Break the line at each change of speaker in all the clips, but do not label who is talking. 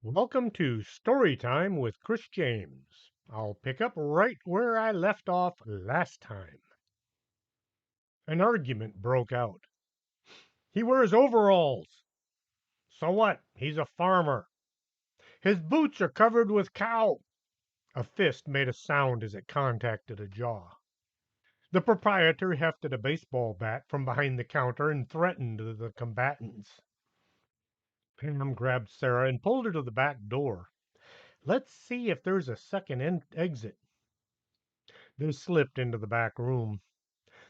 Welcome to Story Time with Chris James. I'll pick up right where I left off last time. An argument broke out. He wears overalls. So what? He's a farmer. His boots are covered with cow. A fist made a sound as it contacted a jaw. The proprietor hefted a baseball bat from behind the counter and threatened the combatants. Pam grabbed Sarah and pulled her to the back door. Let's see if there's a second exit. They slipped into the back room.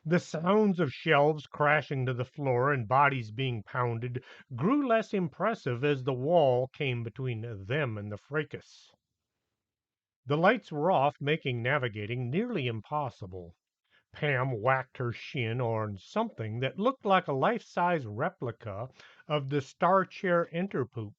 The sounds of shelves crashing to the floor and bodies being pounded grew less impressive as the wall came between them and the fracas. The lights were off, making navigating nearly impossible. Pam whacked her shin on something that looked like a life-size replica of the Star Chair Enterpoop.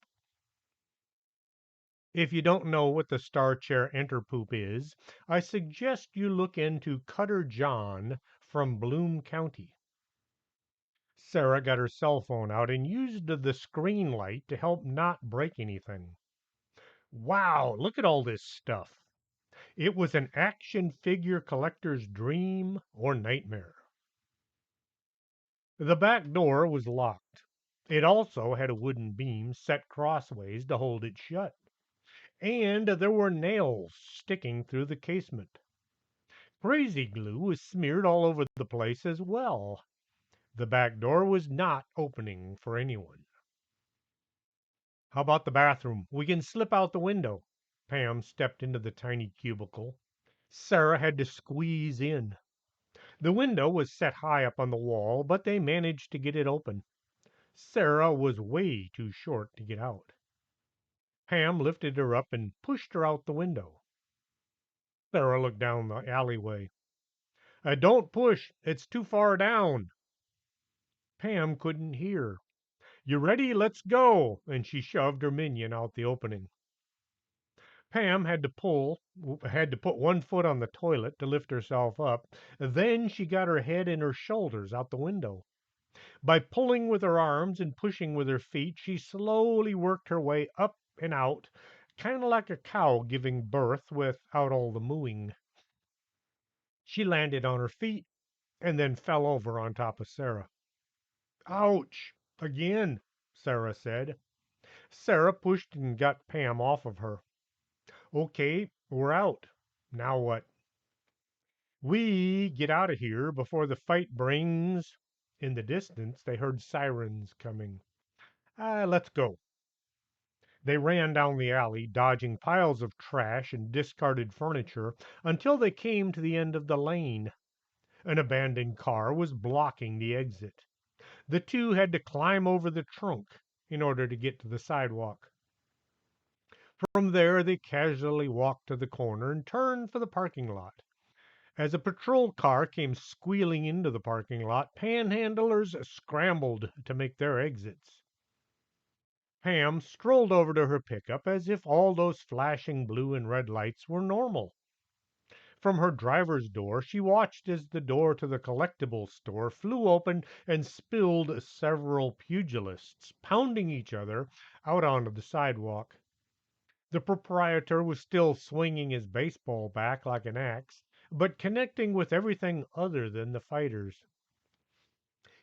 If you don't know what the Star Chair Enterpoop is, I suggest you look into Cutter John from Bloom County. Sarah got her cell phone out and used the screen light to help not break anything. Wow, look at all this stuff. It was an action figure collector's dream or nightmare. The back door was locked. It also had a wooden beam set crossways to hold it shut. And there were nails sticking through the casement. Crazy glue was smeared all over the place as well. The back door was not opening for anyone. How about the bathroom? We can slip out the window. Pam stepped into the tiny cubicle. Sarah had to squeeze in. The window was set high up on the wall, but they managed to get it open. Sarah was way too short to get out. Pam lifted her up and pushed her out the window. Sarah looked down the alleyway. Don't push. It's too far down. Pam couldn't hear. You ready? Let's go. And she shoved her minion out the opening. Pam had to put one foot on the toilet to lift herself up. Then she got her head and her shoulders out the window. By pulling with her arms and pushing with her feet, she slowly worked her way up and out, kind of like a cow giving birth without all the mooing. She landed on her feet and then fell over on top of Sarah. Ouch! Again, Sarah said. Sarah pushed and got Pam off of her. Okay, we're out. Now what? We get out of here before the fight brings. In the distance, they heard sirens coming. Let's go. They ran down the alley, dodging piles of trash and discarded furniture until they came to the end of the lane. An abandoned car was blocking the exit. The two had to climb over the trunk in order to get to the sidewalk. From there, they casually walked to the corner and turned for the parking lot. As a patrol car came squealing into the parking lot, panhandlers scrambled to make their exits. Pam strolled over to her pickup as if all those flashing blue and red lights were normal. From her driver's door, she watched as the door to the collectibles store flew open and spilled several pugilists, pounding each other out onto the sidewalk. The proprietor was still swinging his baseball bat like an axe, but connecting with everything other than the fighters.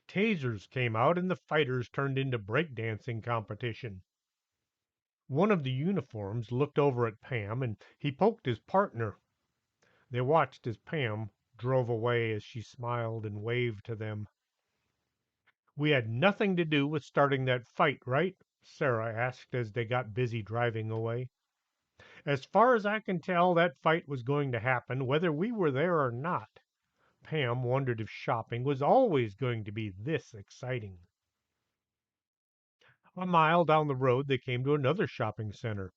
Tasers came out and the fighters turned into breakdancing competition. One of the uniforms looked over at Pam and he poked his partner. They watched as Pam drove away as she smiled and waved to them. We had nothing to do with starting that fight, right? Sarah asked as they got busy driving away. As far as I can tell, that fight was going to happen whether we were there or not. Pam wondered if shopping was always going to be this exciting. A mile down the road, they came to another shopping center.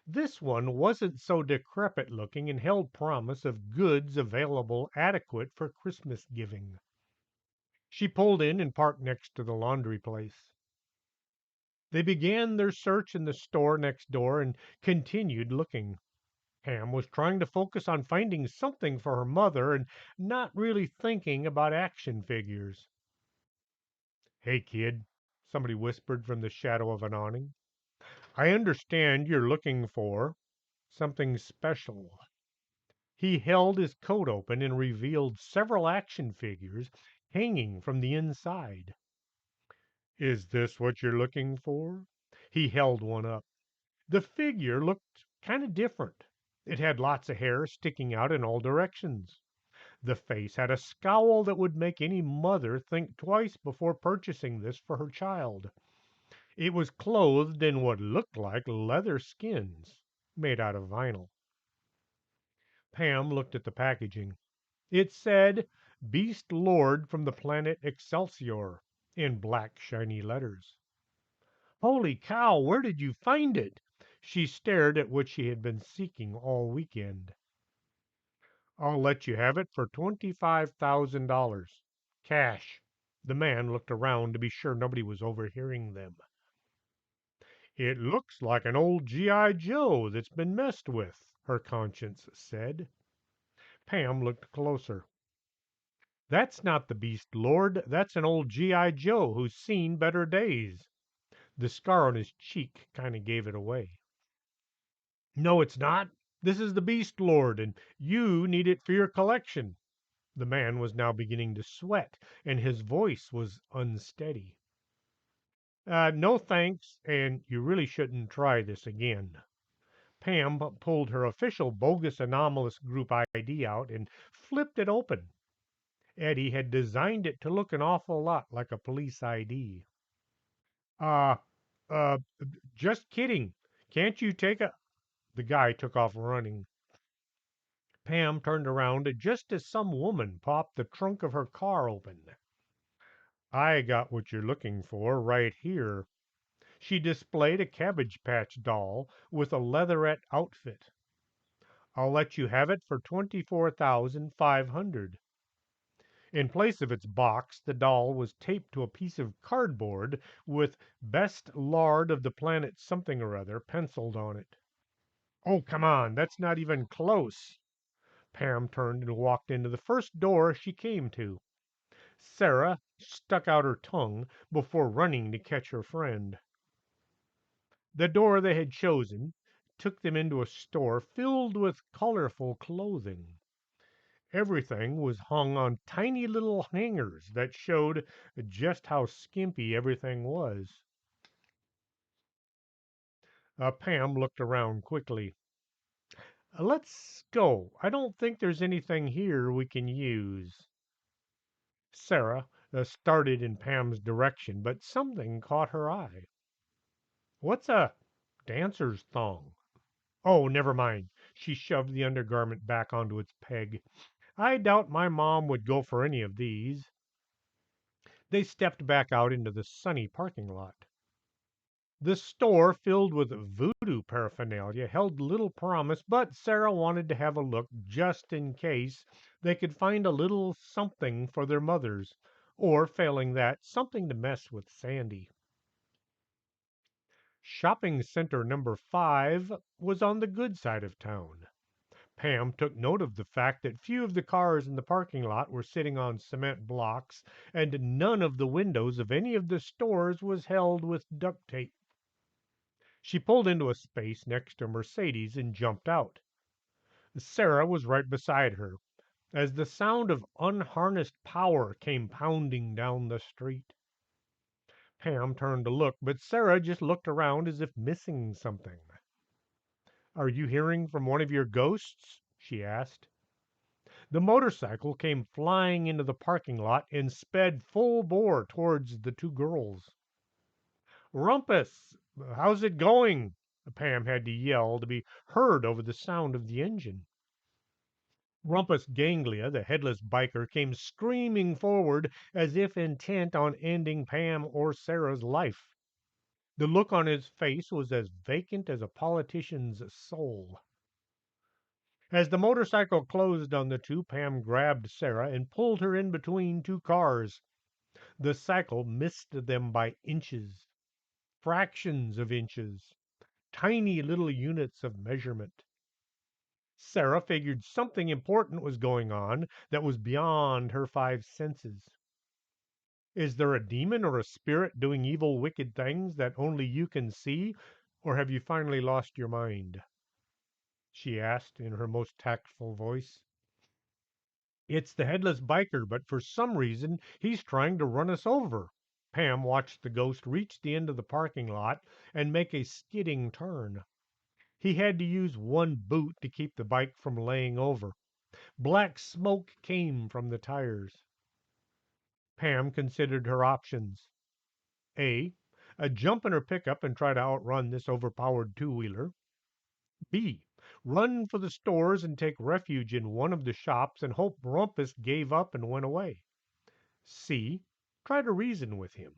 This one wasn't so decrepit looking and held promise of goods available adequate for Christmas giving. She pulled in and parked next to the laundry place. They began their search in the store next door and continued looking. Pam was trying to focus on finding something for her mother and not really thinking about action figures. Hey, kid, somebody whispered from the shadow of an awning. I understand you're looking for something special. He held his coat open and revealed several action figures hanging from the inside. Is this what you're looking for? He held one up. The figure looked kind of different. It had lots of hair sticking out in all directions. The face had a scowl that would make any mother think twice before purchasing this for her child. It was clothed in what looked like leather skins made out of vinyl. Pam looked at the packaging. It said, Beast Lord from the planet Excelsior, in black, shiny letters. Holy cow, where did you find it? She stared at what she had been seeking all weekend. I'll let you have it for $25,000. Cash. The man looked around to be sure nobody was overhearing them. It looks like an old G.I. Joe that's been messed with, her conscience said. Pam looked closer. That's not the beast, Lord. That's an old G.I. Joe who's seen better days. The scar on his cheek kind of gave it away. No, it's not. This is the beast, Lord, and you need it for your collection. The man was now beginning to sweat, and his voice was unsteady. No thanks, and you really shouldn't try this again. Pam pulled her official bogus anomalous group ID out and flipped it open. Eddie had designed it to look an awful lot like a police ID. Uh, uh, just kidding. Can't you take a. The guy took off running. Pam turned around just as some woman popped the trunk of her car open. I got what you're looking for right here. She displayed a Cabbage Patch doll with a leatherette outfit. I'll let you have it for 24,500. In place of its box, the doll was taped to a piece of cardboard with "Best Lard of the Planet Something or Other" penciled on it. Oh, come on, that's not even close. Pam turned and walked into the first door she came to. Sarah stuck out her tongue before running to catch her friend. The door they had chosen took them into a store filled with colorful clothing. Everything was hung on tiny little hangers that showed just how skimpy everything was. Pam looked around quickly. Let's go. I don't think there's anything here we can use. Sarah started in Pam's direction, but something caught her eye. What's a dancer's thong? Oh, never mind. She shoved the undergarment back onto its peg. I doubt my mom would go for any of these. They stepped back out into the sunny parking lot. The store, filled with voodoo paraphernalia, held little promise, but Sarah wanted to have a look just in case they could find a little something for their mothers, or, failing that, something to mess with Sandy. Shopping center number 5 was on the good side of town. Pam took note of the fact that few of the cars in the parking lot were sitting on cement blocks, and none of the windows of any of the stores was held with duct tape. She pulled into a space next to Mercedes and jumped out. Sarah was right beside her as the sound of unharnessed power came pounding down the street. Pam turned to look, but Sarah just looked around as if missing something. Are you hearing from one of your ghosts? She asked. The motorcycle came flying into the parking lot and sped full bore towards the two girls. Rumpus, how's it going? Pam had to yell to be heard over the sound of the engine. Rumpus Ganglia, the headless biker, came screaming forward as if intent on ending Pam or Sarah's life. The look on his face was as vacant as a politician's soul. As the motorcycle closed on the two, Pam grabbed Sarah and pulled her in between two cars. The cycle missed them by inches, fractions of inches, tiny little units of measurement. Sarah figured something important was going on that was beyond her five senses. Is there a demon or a spirit doing evil, wicked things that only you can see? Or have you finally lost your mind?" she asked in her most tactful voice. "It's the headless biker, but for some reason he's trying to run us over." Pam watched the ghost reach the end of the parking lot and make a skidding turn. He had to use one boot to keep the bike from laying over. Black smoke came from the tires. Pam considered her options. A. A jump in her pickup and try to outrun this overpowered two-wheeler. B. Run for the stores and take refuge in one of the shops and hope Rumpus gave up and went away. C. Try to reason with him.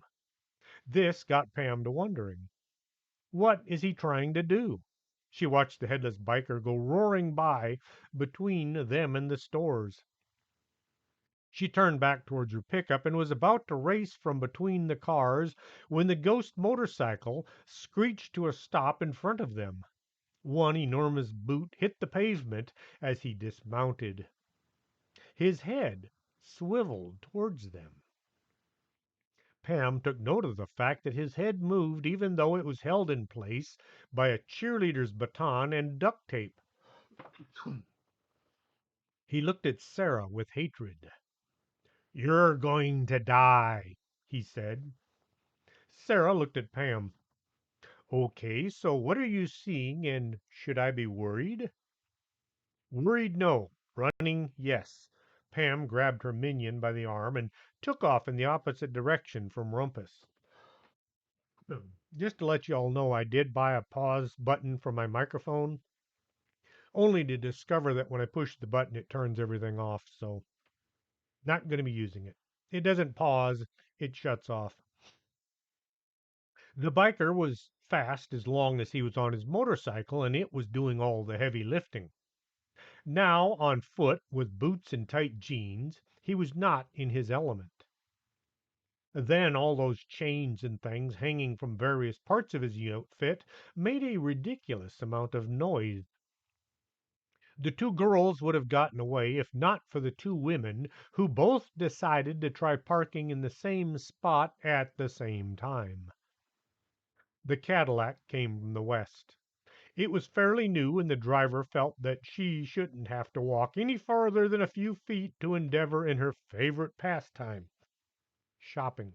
This got Pam to wondering. What is he trying to do? She watched the headless biker go roaring by between them and the stores. She turned back towards her pickup and was about to race from between the cars when the ghost motorcycle screeched to a stop in front of them. One enormous boot hit the pavement as he dismounted. His head swiveled towards them. Pam took note of the fact that his head moved even though it was held in place by a cheerleader's baton and duct tape. He looked at Sarah with hatred. "You're going to die," he said. Sarah looked at Pam. "Okay, so what are you seeing, and should I be worried?" "Worried, no. Running, yes." Pam grabbed her minion by the arm and took off in the opposite direction from Rumpus. Just to let you all know, I did buy a pause button for my microphone, only to discover that when I push the button, it turns everything off. So, not going to be using it. It doesn't pause, it shuts off. The biker was fast as long as he was on his motorcycle, and it was doing all the heavy lifting. Now, on foot, with boots and tight jeans, he was not in his element. Then all those chains and things hanging from various parts of his outfit made a ridiculous amount of noise. The two girls would have gotten away if not for the two women who both decided to try parking in the same spot at the same time. The Cadillac came from the west. It was fairly new, and the driver felt that she shouldn't have to walk any farther than a few feet to endeavor in her favorite pastime, shopping.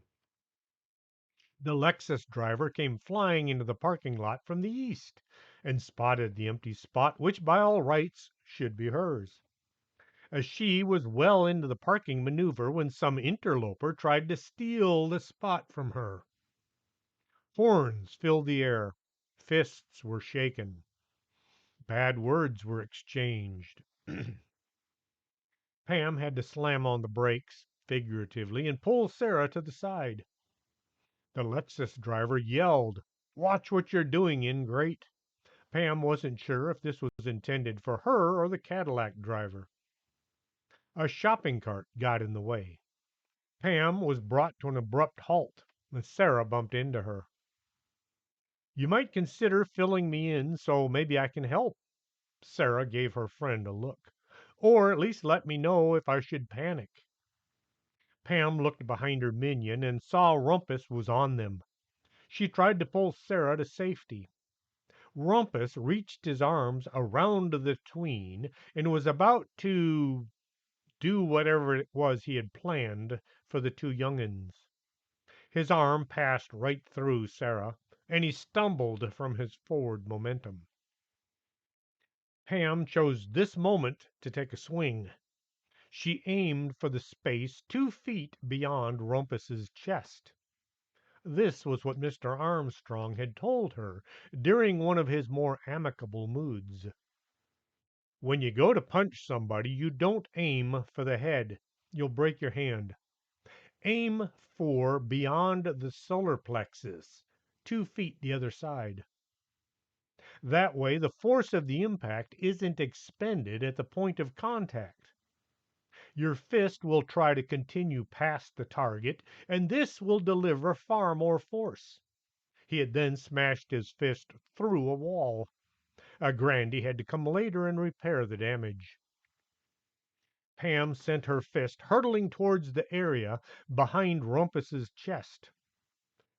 The Lexus driver came flying into the parking lot from the east and spotted the empty spot, which by all rights should be hers. She was well into the parking maneuver when some interloper tried to steal the spot from her. Horns filled the air. Fists were shaken. Bad words were exchanged. Pam had to slam on the brakes, figuratively, and pull Sarah to the side. The Lexus driver yelled, "Watch what you're doing, ingrate." Pam wasn't sure if this was intended for her or the Cadillac driver. A shopping cart got in the way. Pam was brought to an abrupt halt, and Sarah bumped into her. "You might consider filling me in so maybe I can help." Sarah gave her friend a look. "Or at least let me know if I should panic." Pam looked behind her minion and saw Rumpus was on them. She tried to pull Sarah to safety. Rumpus reached his arms around the tween and was about to do whatever it was he had planned for the two young'uns. His arm passed right through Sarah, and he stumbled from his forward momentum. Pam chose this moment to take a swing. She aimed for the space 2 feet beyond Rumpus's chest. This was what Mr. Armstrong had told her during one of his more amicable moods. When you go to punch somebody, you don't aim for the head. You'll break your hand. Aim for beyond the solar plexus, 2 feet the other side. That way, the force of the impact isn't expended at the point of contact. Your fist will try to continue past the target, and this will deliver far more force. He had then smashed his fist through a wall. Grandy had to come later and repair the damage. Pam sent her fist hurtling towards the area behind Rumpus's chest.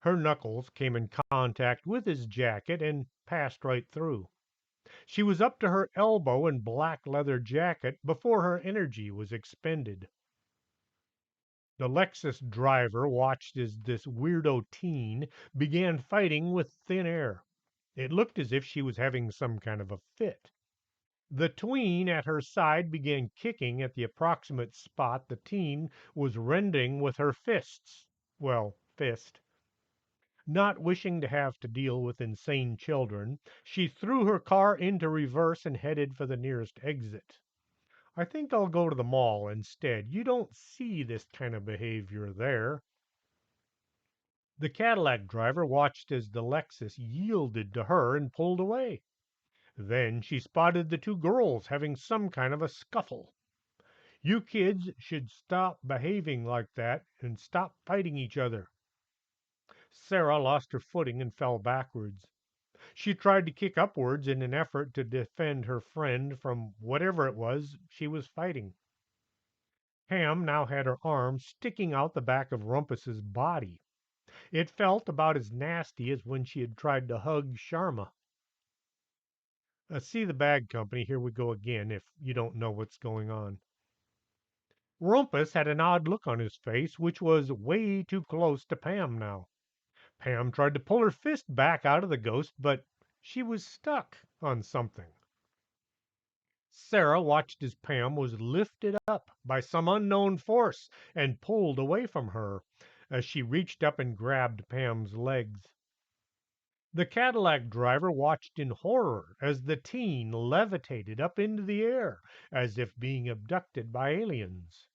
Her knuckles came in contact with his jacket and passed right through. She was up to her elbow in black leather jacket before her energy was expended. The Lexus driver watched as this weirdo teen began fighting with thin air. It looked as if she was having some kind of a fit. The tween at her side began kicking at the approximate spot the teen was rending with her fists. Well, fist. Not wishing to have to deal with insane children, she threw her car into reverse and headed for the nearest exit. I think I'll go to the mall instead. You don't see this kind of behavior there. The Cadillac driver watched as the Lexus yielded to her and pulled away. Then she spotted the two girls having some kind of a scuffle. You kids should stop behaving like that and stop fighting each other. Sarah lost her footing and fell backwards. She tried to kick upwards in an effort to defend her friend from whatever it was she was fighting. Pam now had her arm sticking out the back of Rumpus's body. It felt about as nasty as when she had tried to hug Sharma. See the bag company, here we go again, if you don't know what's going on. Rumpus had an odd look on his face, which was way too close to Pam now. Pam tried to pull her fist back out of the ghost, but she was stuck on something. Sarah watched as Pam was lifted up by some unknown force and pulled away from her as she reached up and grabbed Pam's legs. The Cadillac driver watched in horror as the teen levitated up into the air as if being abducted by aliens.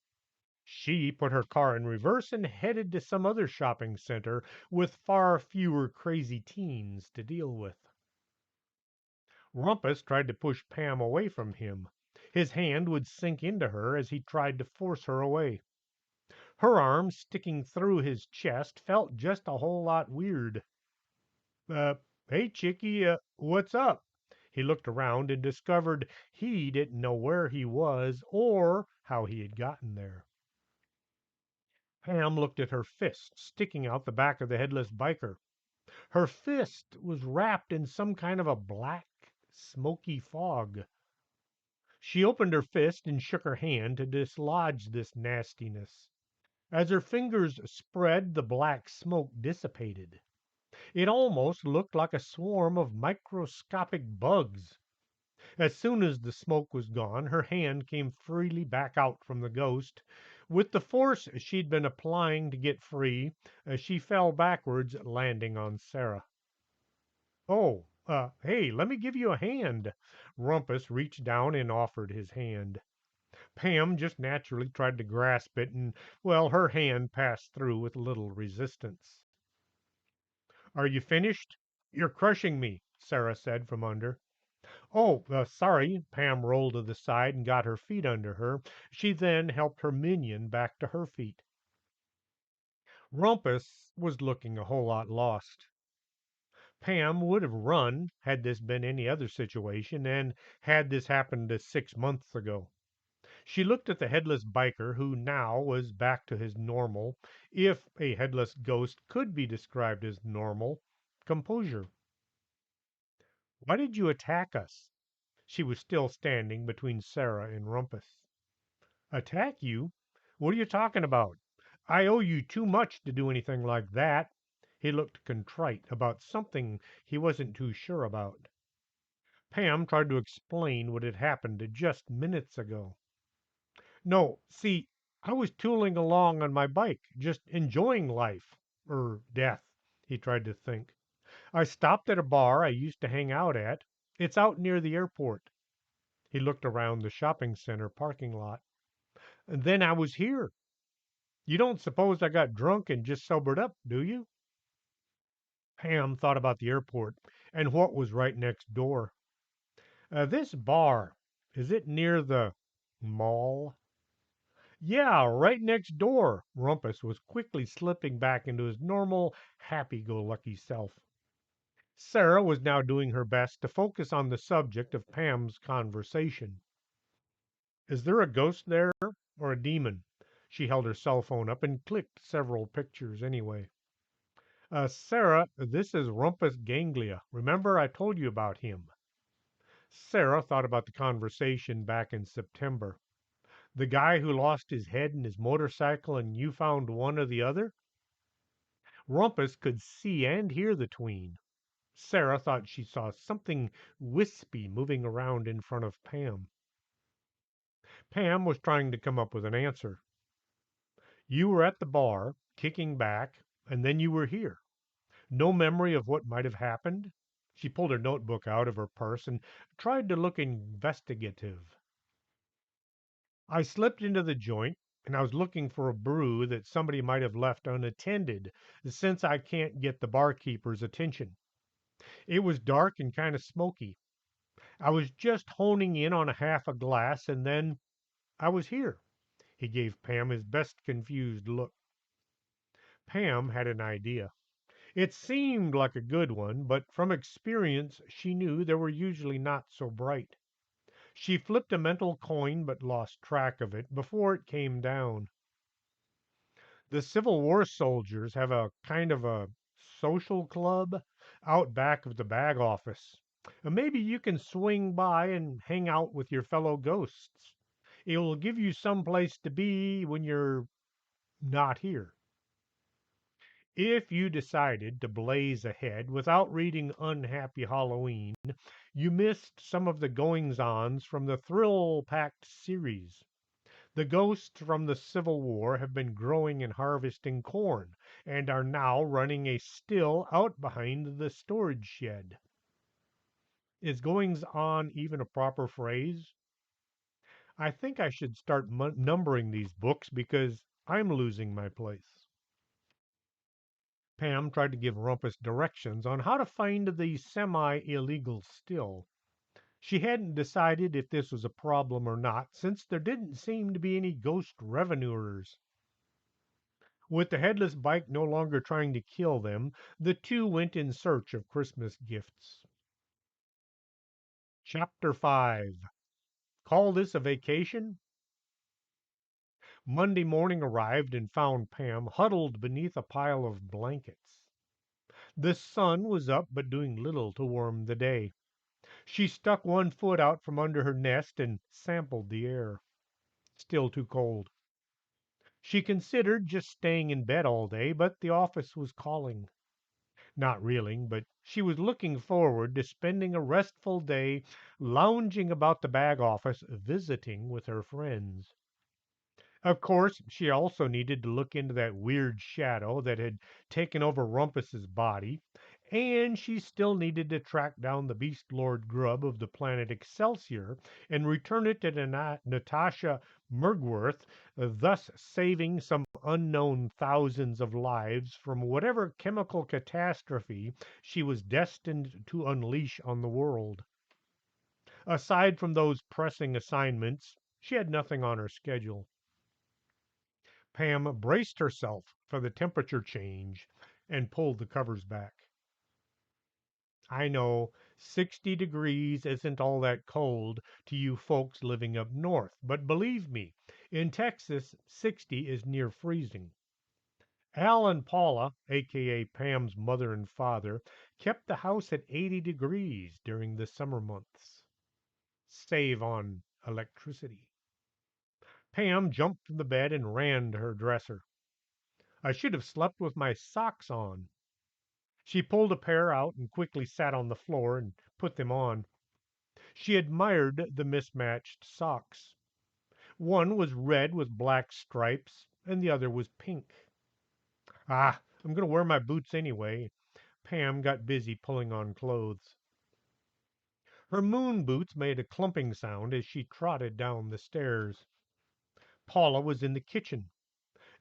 She put her car in reverse and headed to some other shopping center with far fewer crazy teens to deal with. Rumpus tried to push Pam away from him. His hand would sink into her as he tried to force her away. Her arm sticking through his chest felt just a whole lot weird. Uh, hey, Chickie, what's up? He looked around and discovered he didn't know where he was or how he had gotten there. Pam looked at her fist sticking out the back of the headless biker. Her fist was wrapped in some kind of a black, smoky fog. She opened her fist and shook her hand to dislodge this nastiness. As her fingers spread, the black smoke dissipated. It almost looked like a swarm of microscopic bugs. As soon as the smoke was gone, her hand came freely back out from the ghost. With the force she'd been applying to get free, she fell backwards, landing on Sarah. Oh, hey, let me give you a hand. Rumpus reached down and offered his hand. Pam just naturally tried to grasp it, and, well, her hand passed through with little resistance. Are you finished? You're crushing me, Sarah said from under. Oh, sorry. Pam rolled to the side and got her feet under her. She then helped her minion back to her feet. Rumpus was looking a whole lot lost. Pam would have run had this been any other situation, and had this happened 6 months ago. She looked at the headless biker, who now was back to his normal, if a headless ghost could be described as normal, composure. Why did you attack us? She was still standing between Sarah and Rumpus. Attack you? What are you talking about? I owe you too much to do anything like that. He looked contrite about something he wasn't too sure about. Pam tried to explain what had happened just minutes ago. No, see, I was tooling along on my bike, just enjoying life, or death, he tried to think. I stopped at a bar I used to hang out at. It's out near the airport. He looked around the shopping center parking lot. And then I was here. You don't suppose I got drunk and just sobered up, do you? Pam thought about the airport and what was right next door. This bar, is it near the mall? Yeah, right next door. Rumpus was quickly slipping back into his normal, happy-go-lucky self. Sarah was now doing her best to focus on the subject of Pam's conversation. Is there a ghost there or a demon? She held her cell phone up and clicked several pictures anyway. Sarah, this is Rumpus Ganglia. Remember I told you about him? Sarah thought about the conversation back in September. The guy who lost his head and his motorcycle and you found one or the other? Rumpus could see and hear the tween. Sarah thought she saw something wispy moving around in front of Pam. Pam was trying to come up with an answer. You were at the bar, kicking back, and then you were here. No memory of what might have happened? She pulled her notebook out of her purse and tried to look investigative. I slipped into the joint and I was looking for a brew that somebody might have left unattended, since I can't get the barkeeper's attention. It was dark and kind of smoky. I was just honing in on a half a glass, and then I was here. He gave Pam his best confused look. Pam had an idea. It seemed like a good one, but from experience she knew they were usually not so bright. She flipped a mental coin but lost track of it before it came down. The Civil War soldiers have a kind of a social club out back of the bag office. Maybe you can swing by and hang out with your fellow ghosts. It will give you some place to be when you're not here. If you decided to blaze ahead without reading Unhappy Halloween, you missed some of the goings ons from the thrill packed series. The ghosts from the Civil War have been growing and harvesting corn and are now running a still out behind the storage shed. Is goings on even a proper phrase? I think I should start numbering these books because I'm losing my place. Pam tried to give Rumpus directions on how to find the semi illegal still. She hadn't decided if this was a problem or not, since there didn't seem to be any ghost revenuers. With the headless bike no longer trying to kill them, the two went in search of Christmas gifts. Chapter 5. Call this a vacation? Monday morning arrived and found Pam huddled beneath a pile of blankets. The sun was up, but doing little to warm the day. She stuck one foot out from under her nest and sampled the air. Still too cold. She considered just staying in bed all day, but the office was calling. Not really, but she was looking forward to spending a restful day lounging about the bag office, visiting with her friends. Of course, she also needed to look into that weird shadow that had taken over Rumpus's body, and she still needed to track down the beast lord grub of the planet Excelsior and return it to Natasha Murgworth, thus saving some unknown thousands of lives from whatever chemical catastrophe she was destined to unleash on the world. Aside from those pressing assignments, she had nothing on her schedule. Pam braced herself for the temperature change and pulled the covers back. I know 60 degrees isn't all that cold to you folks living up north, but believe me, in Texas, 60 is near freezing. Al and Paula, aka Pam's mother and father, kept the house at 80 degrees during the summer months. Save on electricity. Pam jumped from the bed and ran to her dresser. I should have slept with my socks on. She pulled a pair out and quickly sat on the floor and put them on. She admired the mismatched socks. One was red with black stripes, and the other was pink. Ah, I'm going to wear my boots anyway. Pam got busy pulling on clothes. Her moon boots made a clumping sound as she trotted down the stairs. Paula was in the kitchen.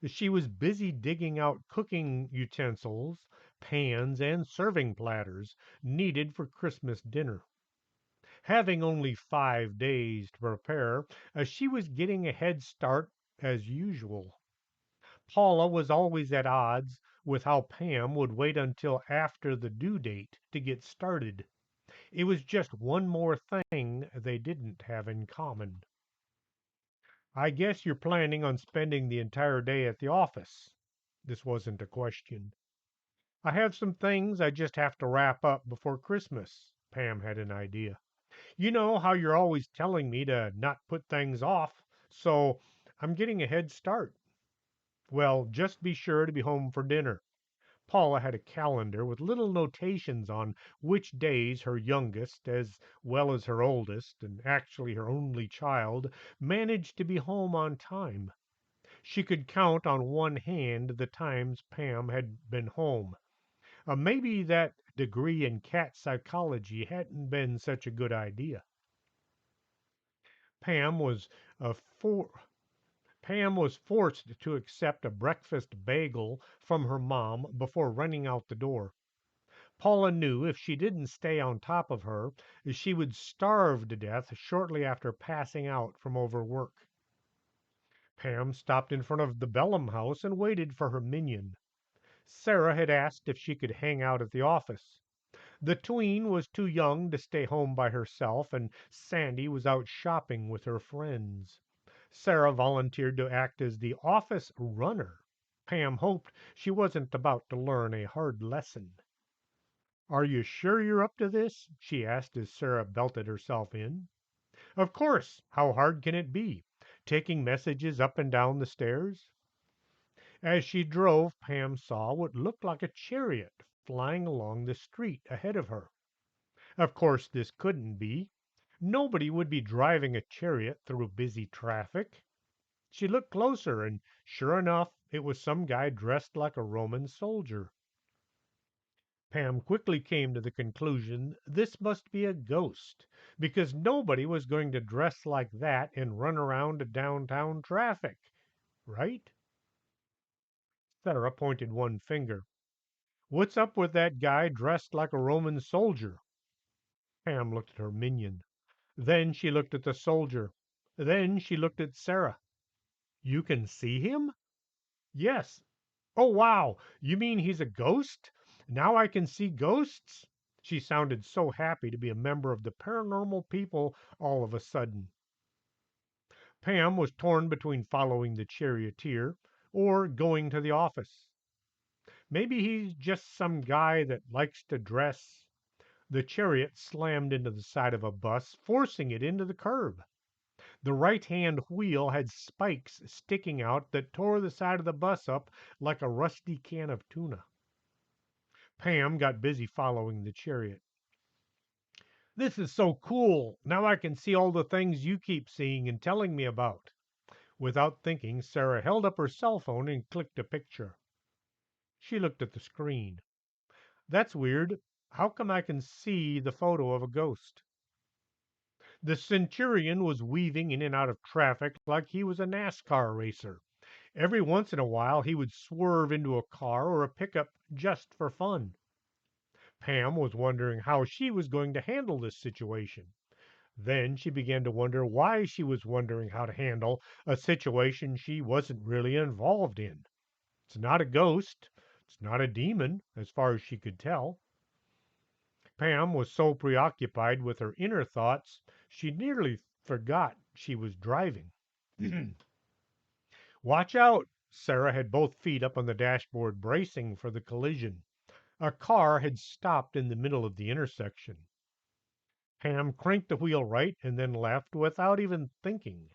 She was busy digging out cooking utensils, pans, and serving platters needed for Christmas dinner. Having only 5 days to prepare, she was getting a head start as usual. Paula was always at odds with how Pam would wait until after the due date to get started. It was just one more thing they didn't have in common. I guess you're planning on spending the entire day at the office. This wasn't a question. I have some things I just have to wrap up before Christmas. Pam had an idea. You know how you're always telling me to not put things off, so I'm getting a head start. Well, just be sure to be home for dinner. Paula had a calendar with little notations on which days her youngest, as well as her oldest, and actually her only child, managed to be home on time. She could count on one hand the times Pam had been home. Maybe that degree in cat psychology hadn't been such a good idea. Pam was a for Pam was forced to accept a breakfast bagel from her mom before running out the door. Paula knew if she didn't stay on top of her, she would starve to death shortly after passing out from overwork. Pam stopped in front of the Bellum house and waited for her minion. Sarah had asked if she could hang out at the office. The tween was too young to stay home by herself, and Sandy was out shopping with her friends. Sarah volunteered to act as the office runner. Pam hoped she wasn't about to learn a hard lesson. "Are you sure you're up to this?" she asked as Sarah belted herself in. "Of course. How hard can it be? Taking messages up and down the stairs?" As she drove, Pam saw what looked like a chariot flying along the street ahead of her. Of course, this couldn't be. Nobody would be driving a chariot through busy traffic. She looked closer, and sure enough, it was some guy dressed like a Roman soldier. Pam quickly came to the conclusion this must be a ghost, because nobody was going to dress like that and run around downtown traffic, right? Sarah pointed one finger. "What's up with that guy dressed like a Roman soldier?" Pam looked at her minion. Then she looked at the soldier. Then she looked at Sarah. "You can see him?" "Yes." "Oh, wow! You mean he's a ghost? Now I can see ghosts?" She sounded so happy to be a member of the paranormal people all of a sudden. Pam was torn between following the charioteer or going to the office. Maybe he's just some guy that likes to dress. The chariot slammed into the side of a bus, forcing it into the curb. The right hand wheel had spikes sticking out that tore the side of the bus up like a rusty can of tuna. Pam got busy following the chariot. "This is so cool. Now I can see all the things you keep seeing and telling me about." Without thinking, Sarah held up her cell phone and clicked a picture. She looked at the screen. "That's weird. How come I can see the photo of a ghost?" The centurion was weaving in and out of traffic like he was a NASCAR racer. Every once in a while he would swerve into a car or a pickup just for fun. Pam was wondering how she was going to handle this situation. Then she began to wonder why she was wondering how to handle a situation she wasn't really involved in. It's not a ghost. It's not a demon, as far as she could tell. Pam was so preoccupied with her inner thoughts, she nearly forgot she was driving. "Watch out!" Sarah had both feet up on the dashboard, bracing for the collision. A car had stopped in the middle of the intersection. Pam cranked the wheel right and then left without even thinking.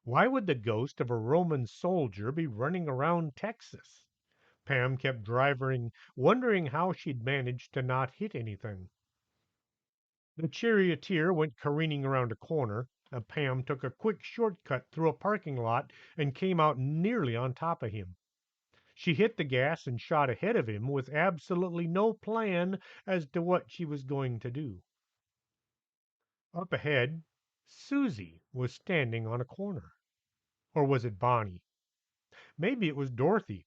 Why would the ghost of a Roman soldier be running around Texas? Pam kept driving, wondering how she'd managed to not hit anything. The charioteer went careening around a corner. Pam took a quick shortcut through a parking lot and came out nearly on top of him. She hit the gas and shot ahead of him with absolutely no plan as to what she was going to do. Up ahead, Susie was standing on a corner. Or was it Bonnie? Maybe it was Dorothy.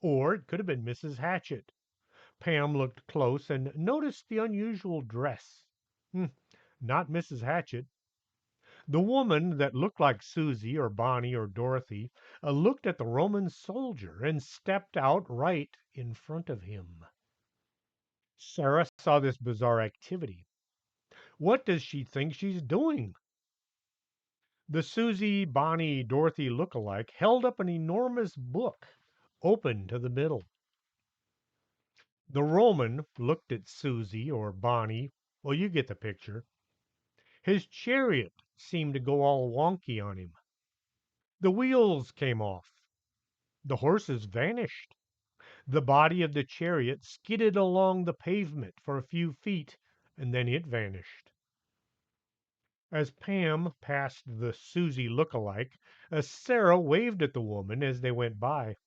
Or it could have been Mrs. Hatchett. Pam looked close and noticed the unusual dress. Hmm, not Mrs. Hatchett. The woman that looked like Susie or Bonnie or Dorothy looked at the Roman soldier and stepped out right in front of him. Sarah saw this bizarre activity. What does she think she's doing? The Susie, Bonnie, Dorothy look-alike held up an enormous book, open to the middle. The Roman looked at Susie or Bonnie. Well, you get the picture. His chariot seemed to go all wonky on him. The wheels came off. The horses vanished. The body of the chariot skidded along the pavement for a few feet, and then it vanished. As Pam passed the Susie look-alike, Sarah waved at the woman as they went by.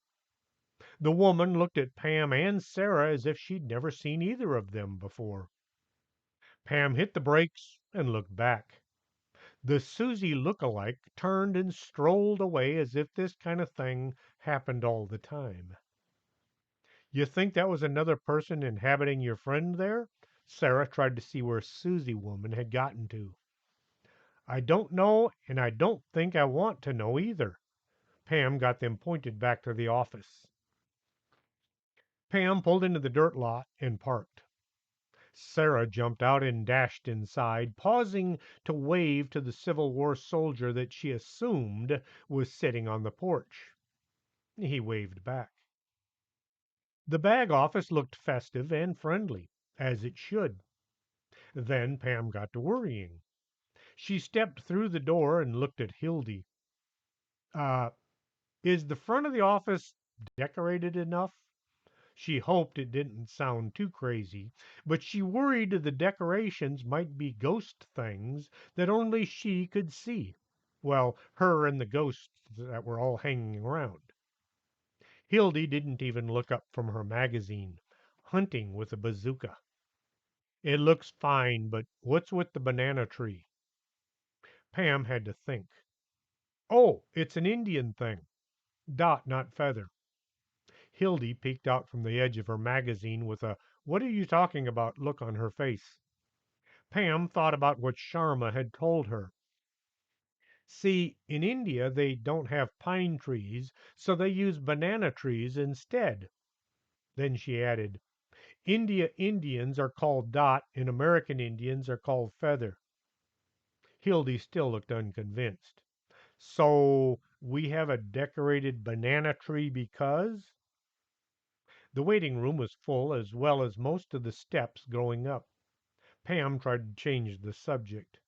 The woman looked at Pam and Sarah as if she'd never seen either of them before. Pam hit the brakes and looked back. The Susie look-alike turned and strolled away as if this kind of thing happened all the time. You think that was another person inhabiting your friend there? Sarah tried to see where Susie woman had gotten to. I don't know, and I don't think I want to know either. Pam got them pointed back to the office. Pam pulled into the dirt lot and parked. Sarah jumped out and dashed inside, pausing to wave to the Civil War soldier that she assumed was sitting on the porch. He waved back. The bag office looked festive and friendly, as it should. Then Pam got to worrying. She stepped through the door and looked at Hildy. Uh, is the front of the office decorated enough? She hoped it didn't sound too crazy, but she worried the decorations might be ghost things that only she could see. Well, her and the ghosts that were all hanging around. Hildy didn't even look up from her magazine, Hunting with a Bazooka. It looks fine, but what's with the banana tree? Pam had to think. Oh, it's an Indian thing. Dot, not feather. Hildy peeked out from the edge of her magazine with a "What are you talking about?" look on her face. Pam thought about what Sharma had told her. See, in India they don't have pine trees, so they use banana trees instead. Then she added, India Indians are called Dot and American Indians are called Feather. Hildy still looked unconvinced. So we have a decorated banana tree because? The waiting room was full as well as most of the steps going up. Pam tried to change the subject.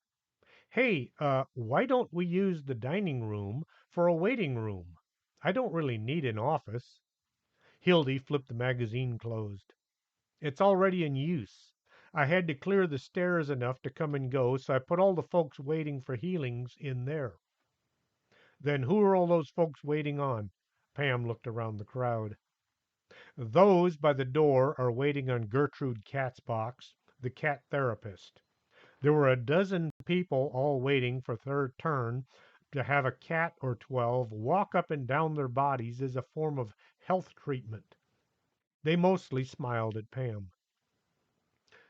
Hey, why don't we use the dining room for a waiting room? I don't really need an office. Hildy flipped the magazine closed. It's already in use. I had to clear the stairs enough to come and go, so I put all the folks waiting for healings in there. Then who are all those folks waiting on? Pam looked around the crowd. Those by the door are waiting on Gertrude Katzbach's, the cat therapist. There were a dozen people all waiting for their turn to have a cat or 12 walk up and down their bodies as a form of health treatment. They mostly smiled at Pam.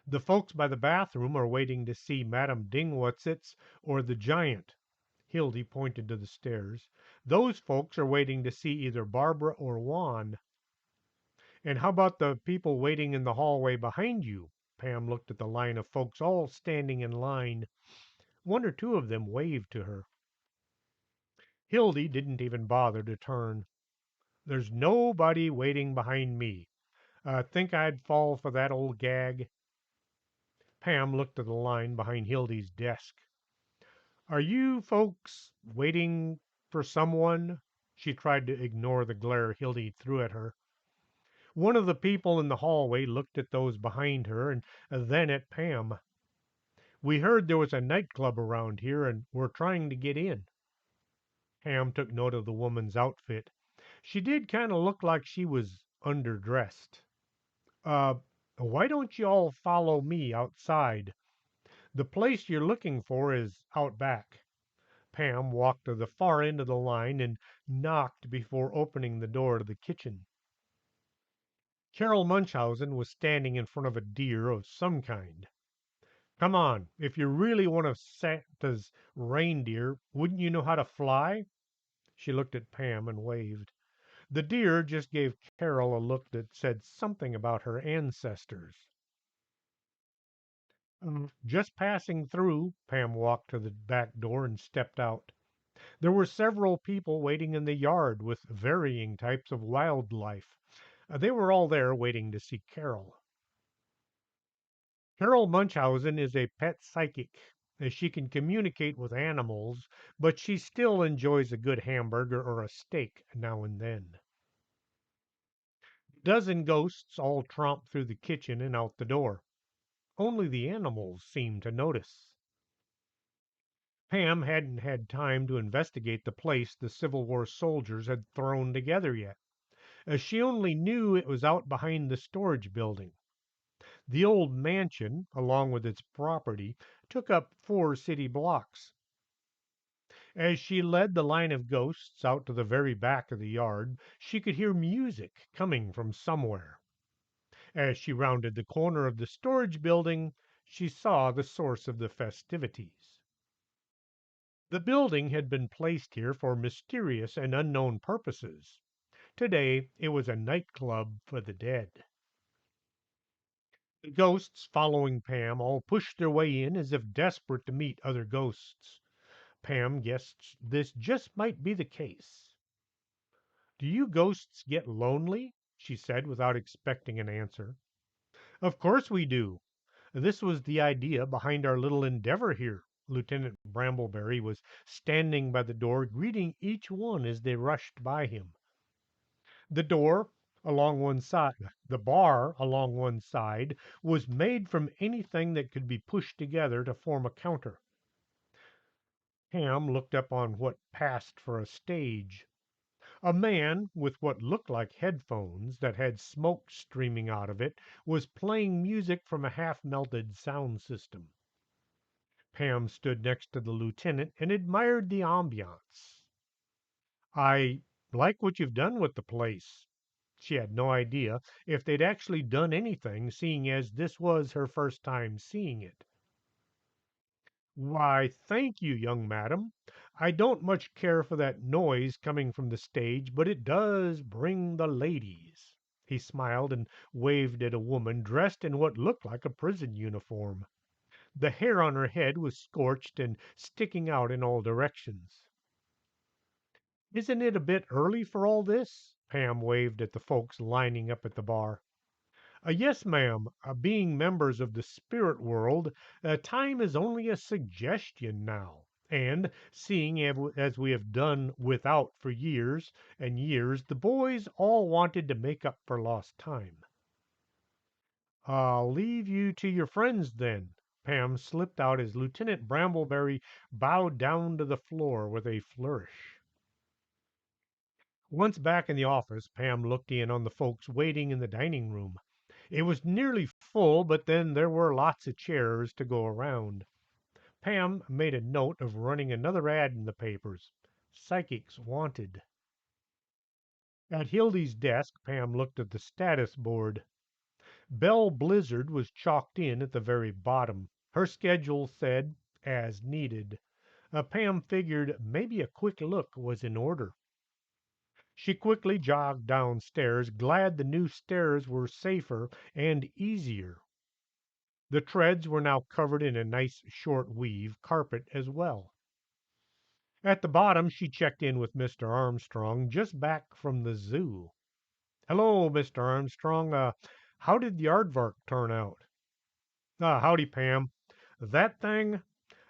The folks by the bathroom are waiting to see Madame Dingwatsits or the giant. Hildy pointed to the stairs. Those folks are waiting to see either Barbara or Juan. And how about the people waiting in the hallway behind you? Pam looked at the line of folks all standing in line. One or two of them waved to her. Hildy didn't even bother to turn. There's nobody waiting behind me. Think I'd fall for that old gag? Pam looked at the line behind Hildy's desk. Are you folks waiting for someone? She tried to ignore the glare Hildy threw at her. One of the people in the hallway looked at those behind her and then at Pam. We heard there was a nightclub around here and we're trying to get in. Pam took note of the woman's outfit. She did kind of look like she was underdressed. Uh, why don't you all follow me outside? The place you're looking for is out back. Pam walked to the far end of the line and knocked before opening the door to the kitchen. Carol Munchausen was standing in front of a deer of some kind. Come on, if you're really one of Santa's reindeer, wouldn't you know how to fly? She looked at Pam and waved. The deer just gave Carol a look that said something about her ancestors. Just passing through, Pam walked to the back door and stepped out. There were several people waiting in the yard with varying types of wildlife. They were all there waiting to see Carol. Carol Munchausen is a pet psychic, as she can communicate with animals, but she still enjoys a good hamburger or a steak now and then. A dozen ghosts all tromp through the kitchen and out the door. Only the animals seem to notice. Pam hadn't had time to investigate the place the Civil War soldiers had thrown together yet, as she only knew it was out behind the storage building. The old mansion, along with its property, took up 4 city blocks. As she led the line of ghosts out to the very back of the yard, she could hear music coming from somewhere. As she rounded the corner of the storage building, she saw the source of the festivities. The building had been placed here for mysterious and unknown purposes. Today it was a nightclub for the dead. The ghosts following Pam all pushed their way in as if desperate to meet other ghosts. Pam guessed this just might be the case. "Do you ghosts get lonely?" she said without expecting an answer. "Of course we do. This was the idea behind our little endeavor here." Lieutenant Brambleberry was standing by the door, greeting each one as they rushed by him. The door along one side, the bar along one side, was made from anything that could be pushed together to form a counter. Ham looked up on what passed for a stage. A man with what looked like headphones that had smoke streaming out of it was playing music from a half melted sound system. Pam stood next to the lieutenant and admired the ambiance. "I like what you've done with the place." She had no idea if they'd actually done anything, seeing as this was her first time seeing it. "Why, thank you, young madam. I don't much care for that noise coming from the stage, but it does bring the ladies." He smiled and waved at a woman dressed in what looked like a prison uniform. The hair on her head was scorched and sticking out in all directions. "Isn't it a bit early for all this?" Pam waved at the folks lining up at the bar. Yes, ma'am. Being members of the spirit world, time is only a suggestion now. And seeing as we have done without for years and years, the boys all wanted to make up for lost time." "I'll leave you to your friends then." Pam slipped out as Lieutenant Brambleberry bowed down to the floor with a flourish. Once back in the office, Pam looked in on the folks waiting in the dining room. It was nearly full, but then there were lots of chairs to go around. Pam made a note of running another ad in the papers. "Psychics wanted." At Hildy's desk, Pam looked at the status board. Belle Blizzard was chalked in at the very bottom. Her schedule said, "as needed." Pam figured maybe a quick look was in order. She quickly jogged downstairs, glad the new stairs were safer and easier. The treads were now covered in a nice short weave carpet as well. At the bottom she checked in with Mr. Armstrong, just back from the zoo. "Hello, Mr. Armstrong. How did the aardvark turn out?" "Howdy, Pam. That thing,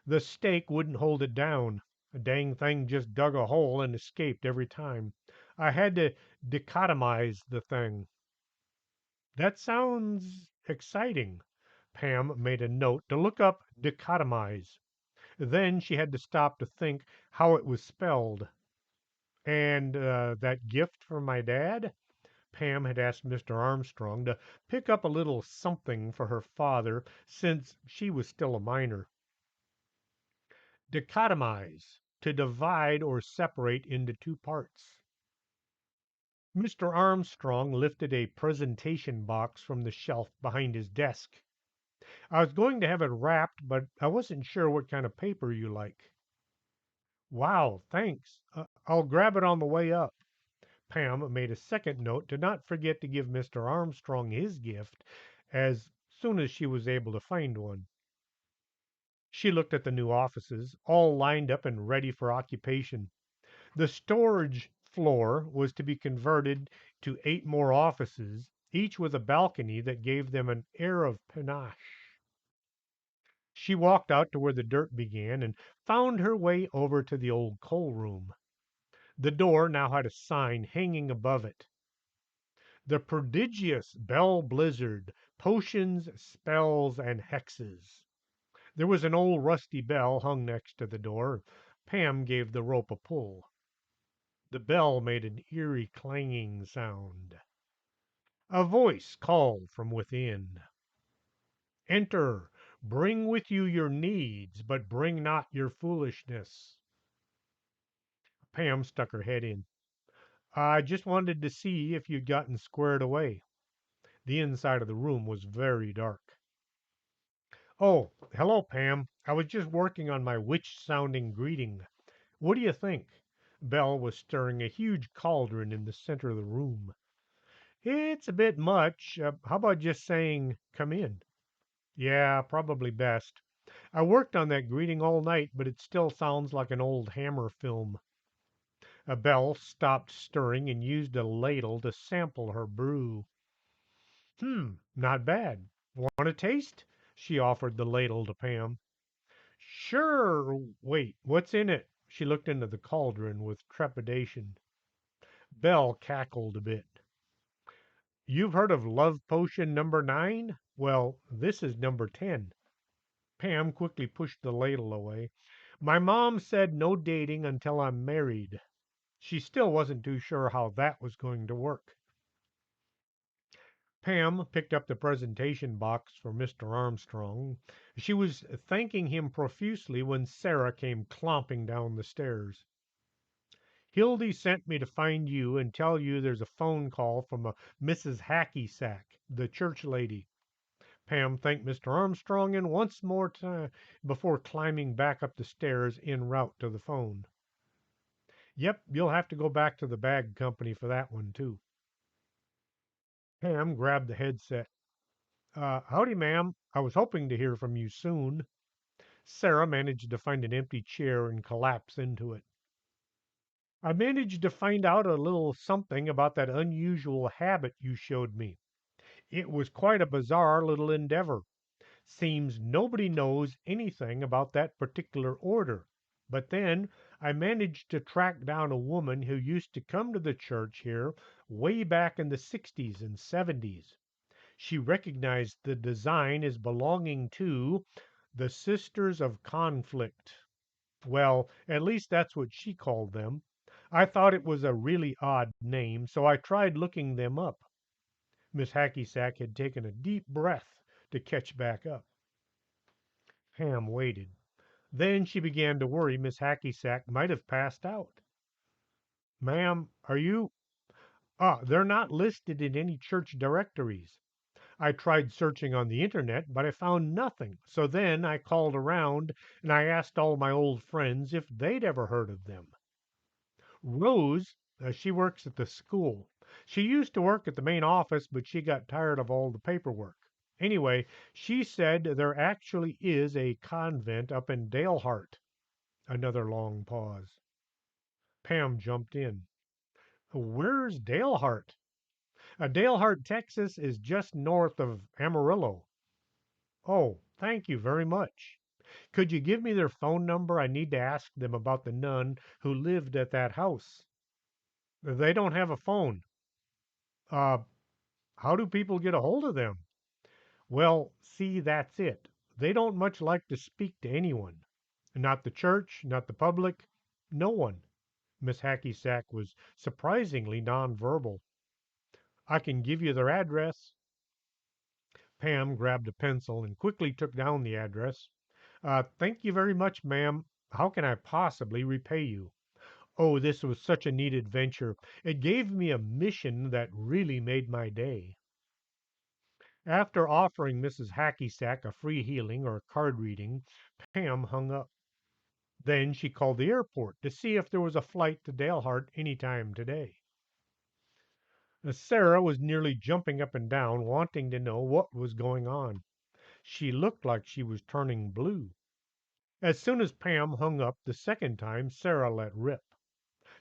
the stake wouldn't hold it down. The dang thing just dug a hole and escaped every time. I had to dichotomize the thing." "That sounds exciting." Pam made a note to look up dichotomize. Then she had to stop to think how it was spelled. "And that gift from my dad?" Pam had asked Mr. Armstrong to pick up a little something for her father since she was still a minor. "Dichotomize, to divide or separate into two parts." Mr. Armstrong lifted a presentation box from the shelf behind his desk. "I was going to have it wrapped, but I wasn't sure what kind of paper you like." "Wow, thanks. I'll grab it on the way up." Pam made a second note to not forget to give Mr. Armstrong his gift as soon as she was able to find one. She looked at the new offices, all lined up and ready for occupation. The storage floor was to be converted to 8 more offices, each with a balcony that gave them an air of panache. She walked out to where the dirt began and found her way over to the old coal room. The door now had a sign hanging above it: "The Prodigious Bell Blizzard, Potions, Spells, and Hexes." There was an old rusty bell hung next to the door. Pam gave the rope a pull. The bell made an eerie clanging sound. A voice called from within: "Enter, bring with you your needs, but bring not your foolishness." Pam stuck her head in. "I just wanted to see if you'd gotten squared away." The inside of the room was very dark. "Oh, hello, Pam. I was just working on my witch sounding greeting. What do you think?" Belle was stirring a huge cauldron in the center of the room. "It's a bit much. How about just saying, 'Come in'?" "Yeah, probably best. I worked on that greeting all night, but it still sounds like an old Hammer film." Belle stopped stirring and used a ladle to sample her brew. Not bad. Want a taste?" She offered the ladle to Pam. "Sure. Wait, what's in it?" She looked into the cauldron with trepidation. Belle cackled a bit. "You've heard of love potion number 9? Well, this is number 10." Pam quickly pushed the ladle away. "My mom said no dating until I'm married." She still wasn't too sure how that was going to work. Pam picked up the presentation box for Mr. Armstrong. She was thanking him profusely when Sarah came clomping down the stairs. "Hildy sent me to find you and tell you there's a phone call from a Mrs. Hacky Sack, the church lady." Pam thanked Mr. Armstrong and once more before climbing back up the stairs en route to the phone. "Yep, you'll have to go back to the bag company for that one, too." Pam grabbed the headset. Howdy, ma'am. I was hoping to hear from you soon." Sarah managed to find an empty chair and collapse into it. "I managed to find out a little something about that unusual habit you showed me. It was quite a bizarre little endeavor. Seems nobody knows anything about that particular order. But then I managed to track down a woman who used to come to the church here way back in the 60s and 70s. She recognized the design as belonging to the Sisters of Conflict. Well, at least that's what she called them. I thought it was a really odd name, so I tried looking them up." Miss Hackysack had taken a deep breath to catch back up. Pam waited. Then she began to worry Miss Hackysack might have passed out. "Ma'am, are you? They're not listed in any church directories. I tried searching on the internet, but I found nothing. So then I called around and I asked all my old friends if they'd ever heard of them. Rose, she works at the school. She used to work at the main office, but she got tired of all the paperwork. Anyway, she said there actually is a convent up in Dalehart." Another long pause. Pam jumped in. "Where's Dalehart?" "Dalehart, Texas is just north of Amarillo." "Oh, thank you very much. Could you give me their phone number? I need to ask them about the nun who lived at that house." "They don't have a phone." "Uh, how do people get a hold of them?" "Well, see, that's it. They don't much like to speak to anyone. Not the church, not the public, no one." Miss Hackysack was surprisingly nonverbal. "I can give you their address." Pam grabbed a pencil and quickly took down the address. "Thank you very much, ma'am. How can I possibly repay you? Oh, this was such a neat adventure. It gave me a mission that really made my day." After offering Mrs. Hackysack a free healing or card reading, Pam hung up. Then she called the airport to see if there was a flight to Dalehart any time today. Sarah was nearly jumping up and down, wanting to know what was going on. She looked like she was turning blue. As soon as Pam hung up the second time, Sarah let rip.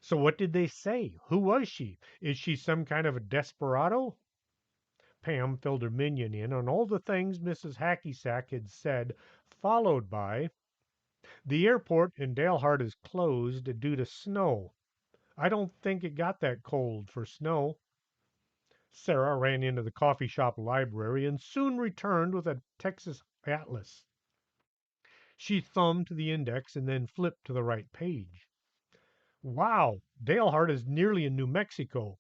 "So what did they say? Who was she? Is she some kind of a desperado?" Pam filled her minion in on all the things Mrs. Hackysack had said, followed by, "The airport in Dalehart is closed due to snow. I don't think it got that cold for snow." Sarah ran into the coffee shop library and soon returned with a Texas atlas. She thumbed to the index and then flipped to the right page. "Wow, Dalehart is nearly in New Mexico,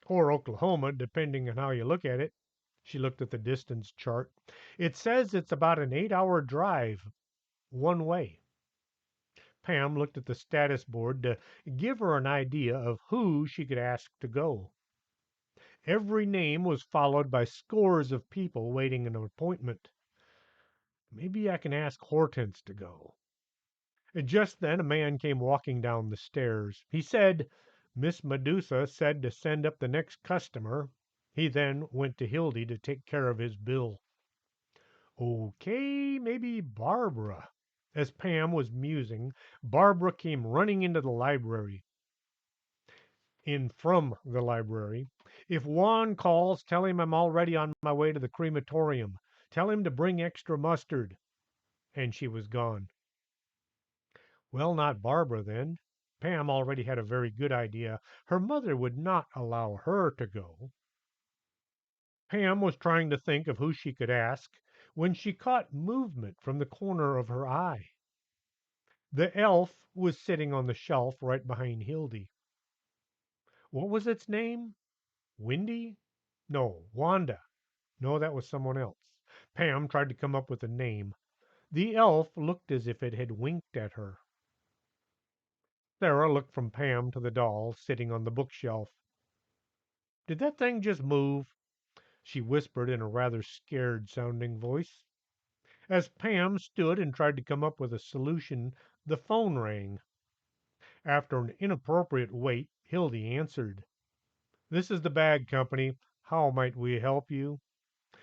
or Oklahoma, depending on how you look at it." She looked at the distance chart. "It says it's about an 8-hour drive one way." Pam looked at the status board to give her an idea of who she could ask to go. Every name was followed by scores of people waiting an appointment. "Maybe I can ask Hortense to go." Just then a man came walking down the stairs. He said, "Miss Medusa said to send up the next customer." He then went to Hildy to take care of his bill. "Okay, maybe Barbara." As Pam was musing, Barbara came running into the library. In from the library. "If Juan calls, tell him I'm already on my way to the crematorium. Tell him to bring extra mustard." And she was gone. Well, not Barbara, then. Pam already had a very good idea. Her mother would not allow her to go. Pam was trying to think of who she could ask when she caught movement from the corner of her eye. The elf was sitting on the shelf right behind Hildy. What was its name? Windy? No, Wanda. No, that was someone else. Pam tried to come up with a name. The elf looked as if it had winked at her. Sarah looked from Pam to the doll sitting on the bookshelf. "Did that thing just move?" she whispered in a rather scared sounding voice. As Pam stood and tried to come up with a solution, the phone rang. After an inappropriate wait, Hildy answered. "This is the bag company. How might we help you?"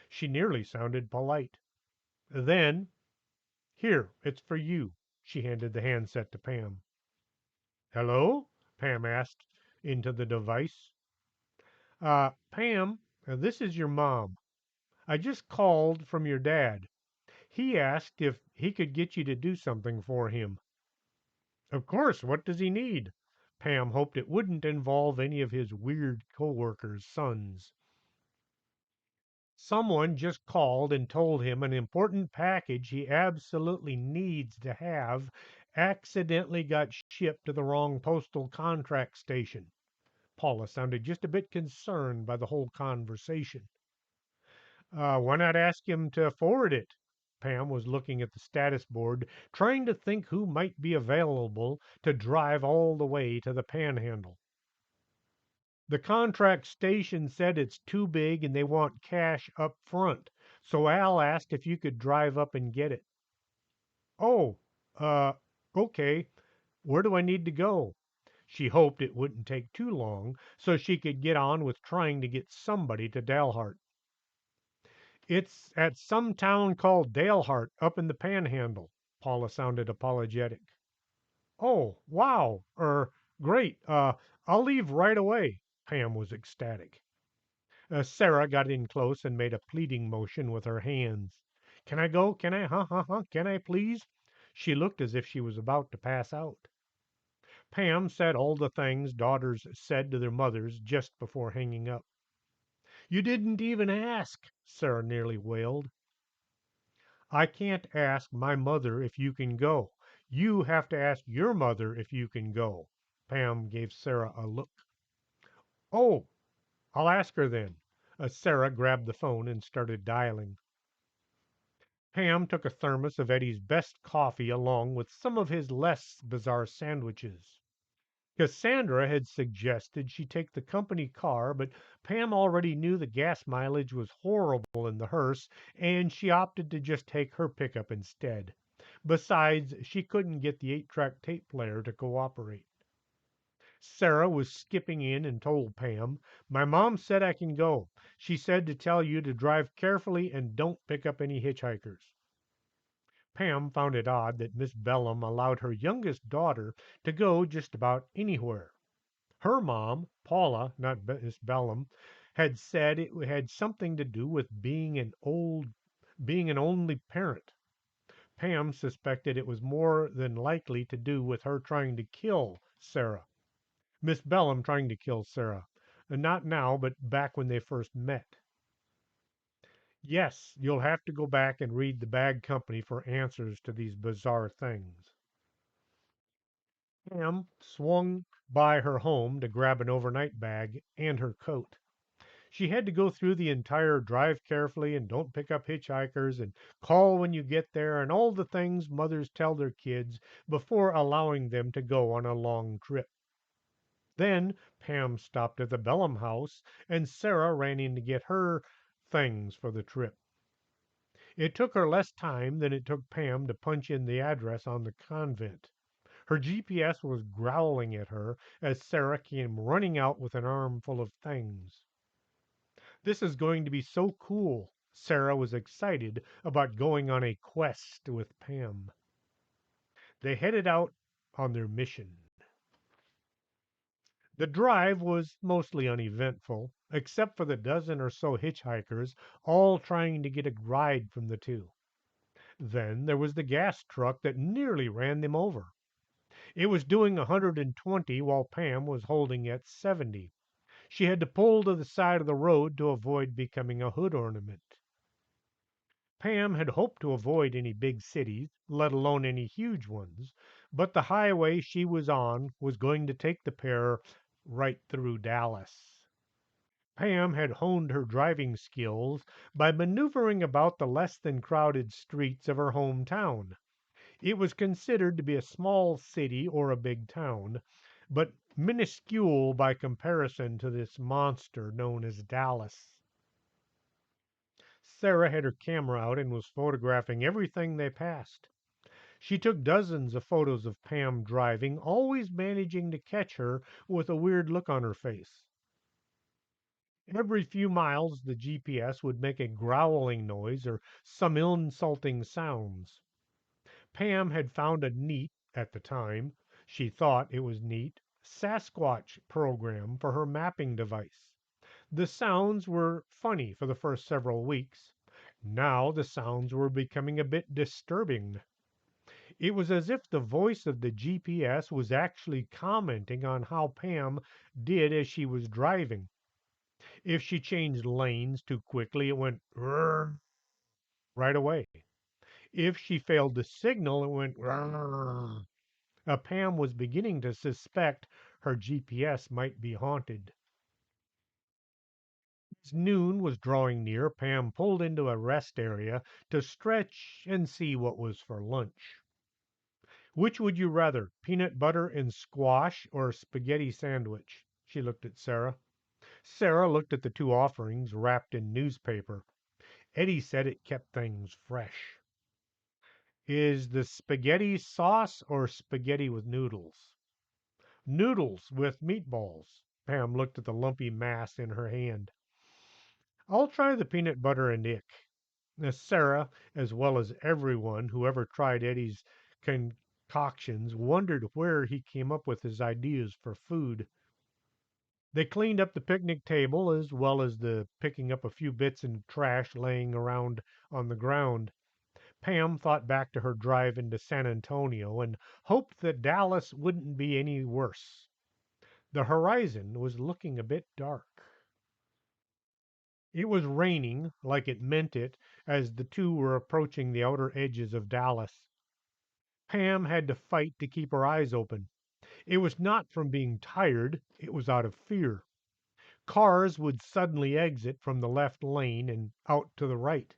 She nearly sounded polite. Then, "Here, it's for you." She handed the handset to Pam. "Hello?" Pam asked into the device. Pam, this is your mom. I just called from your dad. He asked if he could get you to do something for him." "Of course. What does he need?" Pam hoped it wouldn't involve any of his weird coworkers' sons. "Someone just called and told him an important package he absolutely needs to have accidentally got shipped to the wrong postal contract station." Paula sounded just a bit concerned by the whole conversation. Why not ask him to forward it?" Pam was looking at the status board, trying to think who might be available to drive all the way to the Panhandle. "The contract station said it's too big and they want cash up front, so Al asked if you could drive up and get it." "Oh, uh, okay. Where do I need to go?" She hoped it wouldn't take too long so she could get on with trying to get somebody to Dalhart. "It's at some town called Dalehart up in the Panhandle." Paula sounded apologetic. "Oh, wow. Great. I'll leave right away." Pam was ecstatic. Sarah got in close and made a pleading motion with her hands. "Can I go? Can I? Can I, please?" She looked as if she was about to pass out. Pam said all the things daughters said to their mothers just before hanging up. "You didn't even ask," Sarah nearly wailed. "I can't ask my mother if you can go. You have to ask your mother if you can go." Pam gave Sarah a look. "Oh, I'll ask her then." Sarah grabbed the phone and started dialing. Pam took a thermos of Eddie's best coffee along with some of his less bizarre sandwiches. Cassandra had suggested she take the company car, but Pam already knew the gas mileage was horrible in the hearse, and she opted to just take her pickup instead. Besides, she couldn't get the 8-track tape player to cooperate. Sarah was skipping in and told Pam, "My mom said I can go. She said to tell you to drive carefully and don't pick up any hitchhikers." Pam found it odd that Miss Bellum allowed her youngest daughter to go just about anywhere. Her mom, Paula, not Miss Bellum, had said it had something to do with being an only parent. Pam suspected it was more than likely to do with her trying to kill Sarah. Miss Bellum trying to kill Sarah. And not now, but back when they first met. Yes, you'll have to go back and read the Bag Company for answers to these bizarre things. Pam swung by her home to grab an overnight bag and her coat. She had to go through the entire drive carefully and don't pick up hitchhikers and call when you get there and all the things mothers tell their kids before allowing them to go on a long trip. Then Pam stopped at the Bellum house and Sarah ran in to get her things for the trip. It took her less time than it took Pam to punch in the address on the convent. Her GPS was growling at her as Sarah came running out with an armful of things. This is going to be so cool. Sarah was excited about going on a quest with Pam. They headed out on their mission. The drive was mostly uneventful, except for the dozen or so hitchhikers all trying to get a ride from the two. Then there was the gas truck that nearly ran them over. It was doing 120 while Pam was holding at 70. She had to pull to the side of the road to avoid becoming a hood ornament. Pam had hoped to avoid any big cities, let alone any huge ones, but the highway she was on was going to take the pair right through Dallas. Pam had honed her driving skills by maneuvering about the less than crowded streets of her hometown. It was considered to be a small city or a big town, but minuscule by comparison to this monster known as Dallas. Sarah had her camera out and was photographing everything they passed. She took dozens of photos of Pam driving, always managing to catch her with a weird look on her face. Every few miles, the GPS would make a growling noise or some insulting sounds. Pam had found a neat, at the time, she thought it was neat, Sasquatch program for her mapping device. The sounds were funny for the first several weeks. Now the sounds were becoming a bit disturbing. It was as if the voice of the GPS was actually commenting on how Pam did as she was driving. If she changed lanes too quickly, it went "Rrr" right away. If she failed to signal, it went "Rrr." Pam was beginning to suspect her GPS might be haunted. As noon was drawing near, Pam pulled into a rest area to stretch and see what was for lunch. Which would you rather, peanut butter and squash or spaghetti sandwich? She looked at Sarah. Sarah looked at the two offerings wrapped in newspaper. Eddie said it kept things fresh. Is the spaghetti sauce or spaghetti with noodles? Noodles with meatballs. Pam looked at the lumpy mass in her hand. I'll try the peanut butter and ick. Sarah, as well as everyone who ever tried Eddie's concoctions, wondered where he came up with his ideas for food. They cleaned up the picnic table as well as the picking up a few bits and trash laying around on the ground. Pam thought back to her drive into San Antonio and hoped that Dallas wouldn't be any worse. The horizon was looking a bit dark. It was raining, like it meant it, as the two were approaching the outer edges of Dallas. Pam had to fight to keep her eyes open. It was not from being tired, it was out of fear. Cars would suddenly exit from the left lane and out to the right.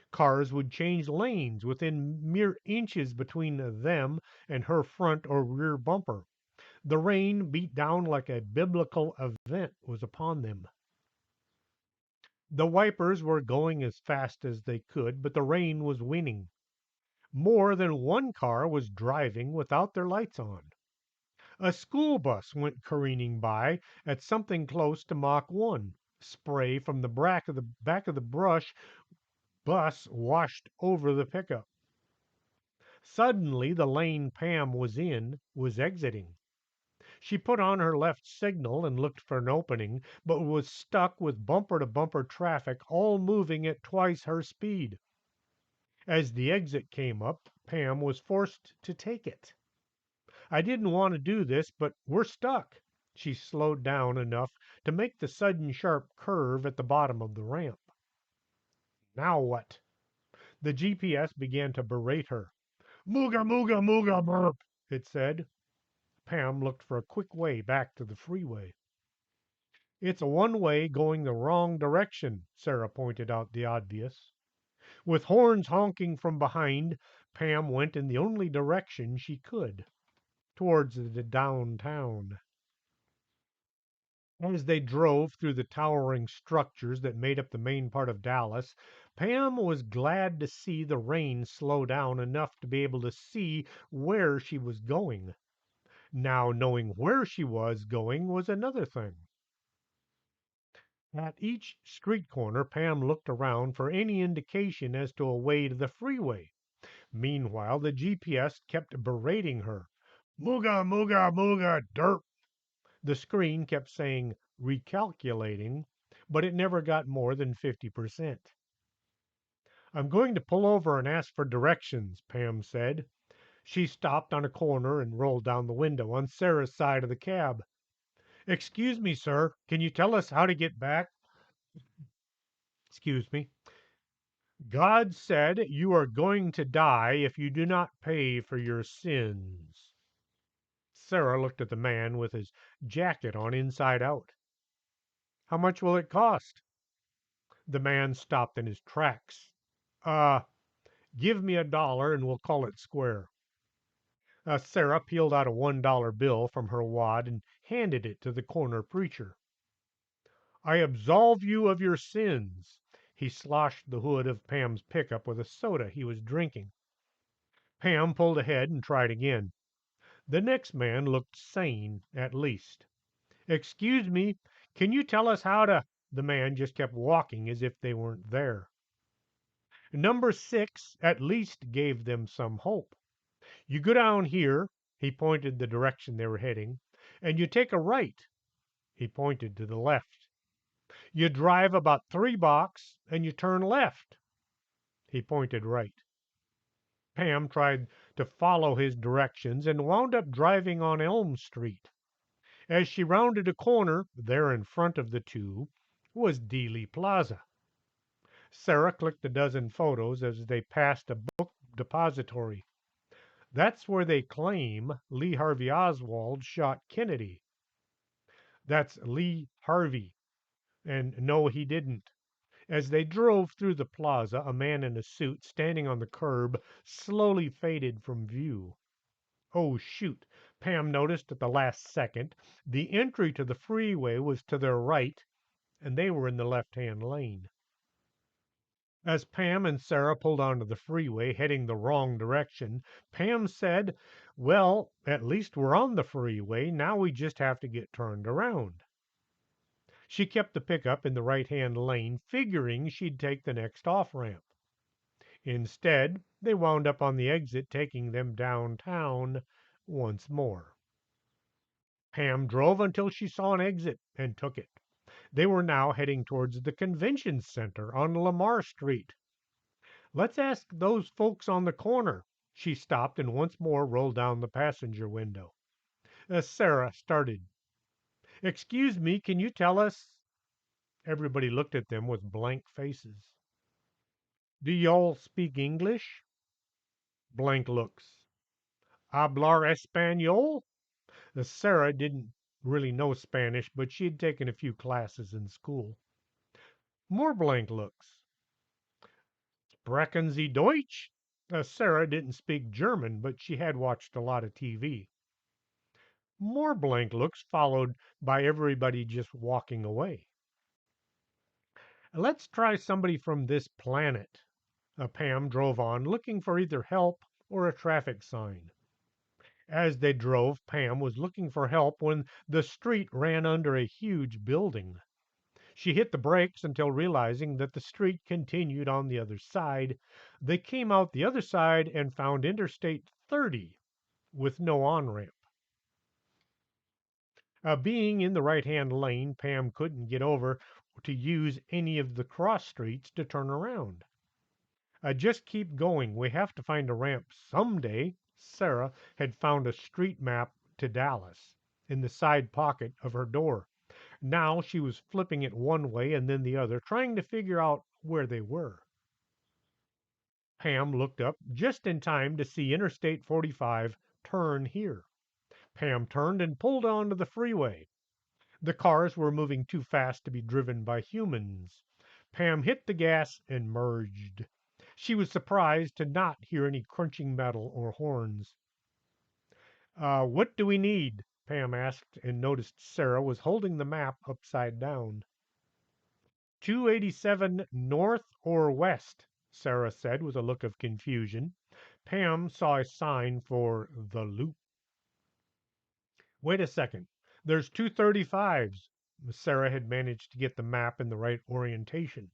Cars would change lanes within mere inches between them and her front or rear bumper. The rain beat down like a biblical event was upon them. The wipers were going as fast as they could, but the rain was winning. More than one car was driving without their lights on. A school bus went careening by at something close to Mach 1. Spray from the back of the brush bus washed over the pickup. Suddenly, the lane Pam was in was exiting. She put on her left signal and looked for an opening, but was stuck with bumper to bumper traffic all moving at twice her speed. As the exit came up, Pam was forced to take it. I didn't want to do this, but we're stuck. She slowed down enough to make the sudden sharp curve at the bottom of the ramp. Now what? The GPS began to berate her. Mooga mooga mooga burp, it said. Pam looked for a quick way back to the freeway. It's a one way going the wrong direction, Sarah pointed out the obvious. With horns honking from behind, Pam went in the only direction she could, towards the downtown. As they drove through the towering structures that made up the main part of Dallas, Pam was glad to see the rain slow down enough to be able to see where she was going. Now, knowing where she was going was another thing. At each street corner, Pam looked around for any indication as to a way to the freeway. Meanwhile, the GPS kept berating her. Mooga, mooga, mooga, derp. The screen kept saying recalculating, but it never got more than 50%. I'm going to pull over and ask for directions, Pam said. She stopped on a corner and rolled down the window on Sarah's side of the cab. Excuse me, sir, can you tell us how to get back? Excuse me. God said you are going to die if you do not pay for your sins. Sarah looked at the man with his jacket on inside out. How much will it cost? The man stopped in his tracks. Uh, give me $1 and we'll call it square. Sarah peeled out a $1 bill from her wad and handed it to the corner preacher. I absolve you of your sins. He sloshed the hood of Pam's pickup with a soda he was drinking. Pam pulled ahead and tried again. The next man looked sane, at least. Excuse me, can you tell us how to? The man just kept walking as if they weren't there. Number 6 at least gave them some hope. You go down here, he pointed the direction they were heading, and you take a right, he pointed to the left. You drive about 3 blocks and you turn left, he pointed right. Pam tried to follow his directions and wound up driving on Elm Street. As she rounded a corner, there in front of the two was Dealey Plaza. Sarah clicked a dozen photos as they passed a book depository. That's where they claim Lee Harvey Oswald shot Kennedy. That's Lee Harvey. And no, he didn't. As they drove through the plaza, a man in a suit standing on the curb slowly faded from view. Oh, shoot, Pam noticed at the last second. The entry to the freeway was to their right, and they were in the left-hand lane. As Pam and Sarah pulled onto the freeway, heading the wrong direction, Pam said, well, at least we're on the freeway. Now we just have to get turned around. She kept the pickup in the right-hand lane, figuring she'd take the next off-ramp. Instead, they wound up on the exit, taking them downtown once more. Pam drove until she saw an exit and took it. They were now heading towards the convention center on Lamar Street. Let's ask those folks on the corner. She stopped and once more rolled down the passenger window. Sarah started. Excuse me, can you tell us? Everybody looked at them with blank faces. Do y'all speak English? Blank looks. Hablar español? Sarah didn't really know Spanish, but she had taken a few classes in school. More blank looks. Sprechen Sie Deutsch? Sarah didn't speak German, but she had watched a lot of TV. More blank looks, followed by everybody just walking away. Let's try somebody from this planet. Pam drove on, looking for either help or a traffic sign. As they drove, Pam was looking for help when the street ran under a huge building. She hit the brakes until realizing that the street continued on the other side. They came out the other side and found Interstate 30 with no on-ramp. Being in the right-hand lane, Pam couldn't get over to use any of the cross streets to turn around. Just keep going. We have to find a ramp someday. Sarah had found a street map to Dallas in the side pocket of her door. Now she was flipping it one way and then the other, trying to figure out where they were. Pam looked up just in time to see Interstate 45 turn here. Pam turned and pulled onto the freeway. The cars were moving too fast to be driven by humans. Pam hit the gas and merged. She was surprised to not hear any crunching metal or horns. What do we need? Pam asked and noticed Sarah was holding the map upside down. 287 north or west, Sarah said with a look of confusion. Pam saw a sign for the loop. Wait a second. There's 235s. Sarah had managed to get the map in the right orientation.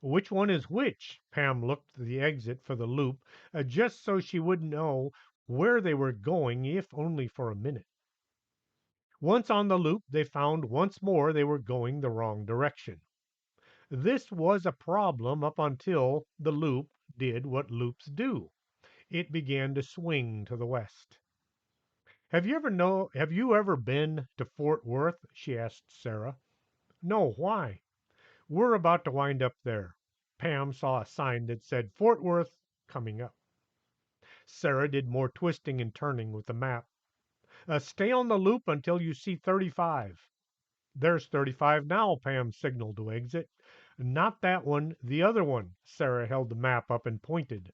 Which one is which? Pam looked at the exit for the loop, just so she would know where they were going, if only for a minute. Once on the loop, they found once more they were going the wrong direction. This was a problem up until the loop did what loops do. It began to swing to the west. Have you ever been to Fort Worth? She asked Sarah. No, why? We're about to wind up there. Pam saw a sign that said Fort Worth coming up. Sarah did more twisting and turning with the map. Stay on the loop until you see 35. There's 35 now, Pam signaled to exit. Not that one, the other one. Sarah held the map up and pointed.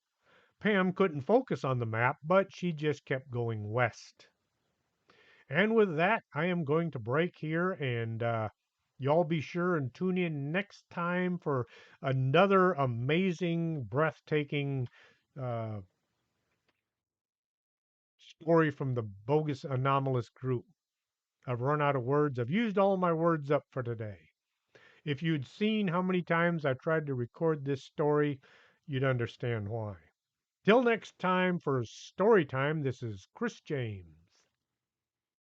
Pam couldn't focus on the map, but she just kept going west. And with that, I am going to break here, and y'all be sure and tune in next time for another amazing, breathtaking uh, story from the bogus anomalous group. I've run out of words. I've used all my words up for today. If you'd seen how many times I've tried to record this story, you'd understand why. Till next time for story time, this is Chris James.